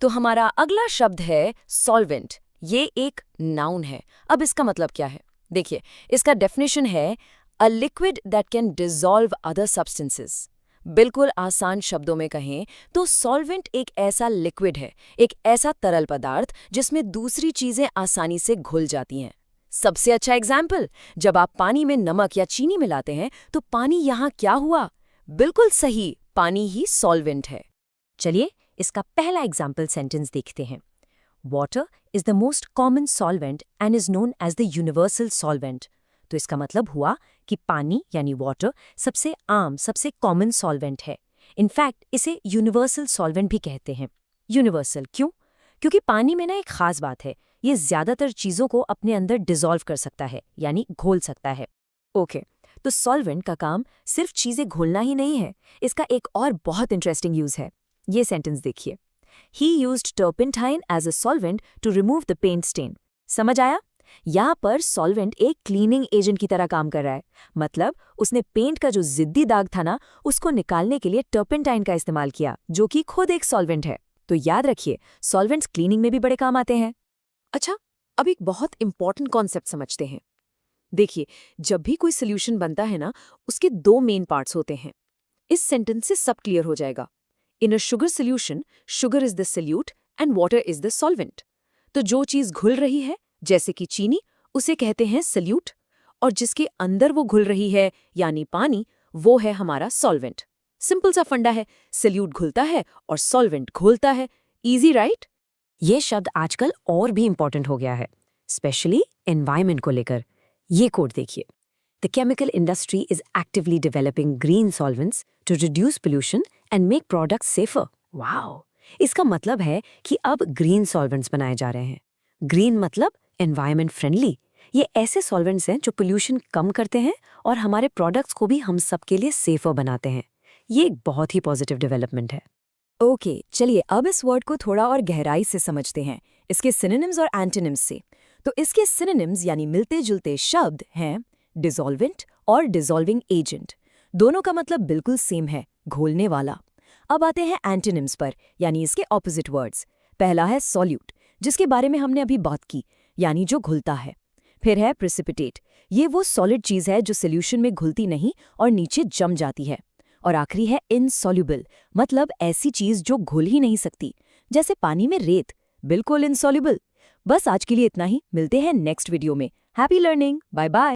तो हमारा अगला शब्द है सॉल्वेंट। ये एक नाउन है। अब इसका मतलब क्या है? देखिए, इसका डेफिनेशन है a liquid that can dissolve other substances. बिल्कुल आसान शब्दों में कहें तो सॉल्वेंट एक ऐसा लिक्विड है, एक ऐसा तरल पदार्थ जिसमें दूसरी चीजें आसानी से घुल जाती हैं। सबसे अच्छा एग्जाम्पल, जब आप पानी में नमक या चीनी मिलाते हैं तो पानी यहाँ क्या हुआ? बिल्कुल सही, पानी ही सॉल्वेंट है। चलिए इसका पहला एग्जाम्पल सेंटेंस देखते हैं। Water is the most common solvent and is known as the universal solvent. तो इसका मतलब हुआ कि पानी यानी वाटर सबसे आम, सबसे कॉमन सॉल्वेंट है। इनफैक्ट इसे यूनिवर्सल सॉल्वेंट भी कहते हैं। यूनिवर्सल क्यों? क्योंकि पानी में ना एक खास बात है, ये ज्यादातर चीजों को अपने अंदर डिसॉल्व कर सकता है, यानी घोल सकता है। ओके, तो सॉल्वेंट का काम सिर्फ चीजें घोलना ही नहीं है, इसका एक और बहुत इंटरेस्टिंग यूज है। ये सेंटेंस देखिए, He used turpentine as a solvent to remove the paint stain. समझ आया? यहाँ पर सॉल्वेंट एक क्लीनिंग एजेंट की तरह काम कर रहा है। मतलब उसने पेंट का जो जिद्दी दाग था ना, उसको निकालने के लिए टर्पेंटाइन का इस्तेमाल किया, जो कि खुद एक सॉल्वेंट है। तो याद रखिए, सॉल्वेंट्स क्लीनिंग में भी बड़े काम आते हैं। अच्छा, अब एक बहुत इंपॉर्टेंट कॉन्सेप्ट समझते हैं। देखिए, जब भी कोई सोल्यूशन बनता है ना, उसके दो मेन पार्ट्स होते हैं। इस सेंटेंस से सब क्लियर हो जाएगा। In a sugar solution, sugar is the solute and water is the solvent. तो जो चीज घुल रही है, जैसे कि चीनी, उसे कहते हैं सल्यूट, और जिसके अंदर वो घुल रही है यानी पानी, वो है हमारा सॉल्वेंट। सिंपल सा फंडा है, सल्यूट घुलता है और सॉल्वेंट घोलता है। Easy right? ये शब्द आजकल और भी इंपॉर्टेंट हो गया है, स्पेशली एनवायरमेंट को लेकर। ये कोड देखिए, The chemical industry is actively developing green solvents to reduce pollution and make products safer. Wow! इसका मतलब है कि अब ग्रीन सॉल्वेंट्स बनाए जा रहे हैं। ग्रीन मतलब एनवायरमेंट फ्रेंडली। ये ऐसे सॉल्वेंट्स हैं जो पोल्यूशन कम करते हैं और हमारे प्रोडक्ट्स को भी हम सबके लिए सेफर बनाते हैं। ये एक बहुत ही पॉजिटिव डेवलपमेंट है। ओके, चलिए अब इस वर्ड को थोड़ा और गहराई से समझते हैं, इसके सिनोनिम्स और एंटोनिम्स से। तो इसके सिनोनिम्स यानी मिलते जुलते शब्द हैं डिसॉल्वेंट और डिसॉल्विंग एजेंट। दोनों का मतलब बिल्कुल सेम है, घोलने वाला। अब आते हैं एंटोनिम्स पर, यानी इसके ऑपोजिट वर्ड्स। पहला है सॉल्यूट, जिसके बारे में हमने अभी बात की, यानी जो घुलता है। फिर है प्रेसिपिटेट, ये वो सॉलिड चीज है जो सोल्यूशन में घुलती नहीं और नीचे जम जाती है। और आखिरी है इनसॉल्युबल, मतलब ऐसी चीज जो घुल ही नहीं सकती, जैसे पानी में रेत, बिल्कुल इनसॉल्युबल। बस आज के लिए इतना ही, मिलते हैं नेक्स्ट वीडियो में। Happy learning, bye bye.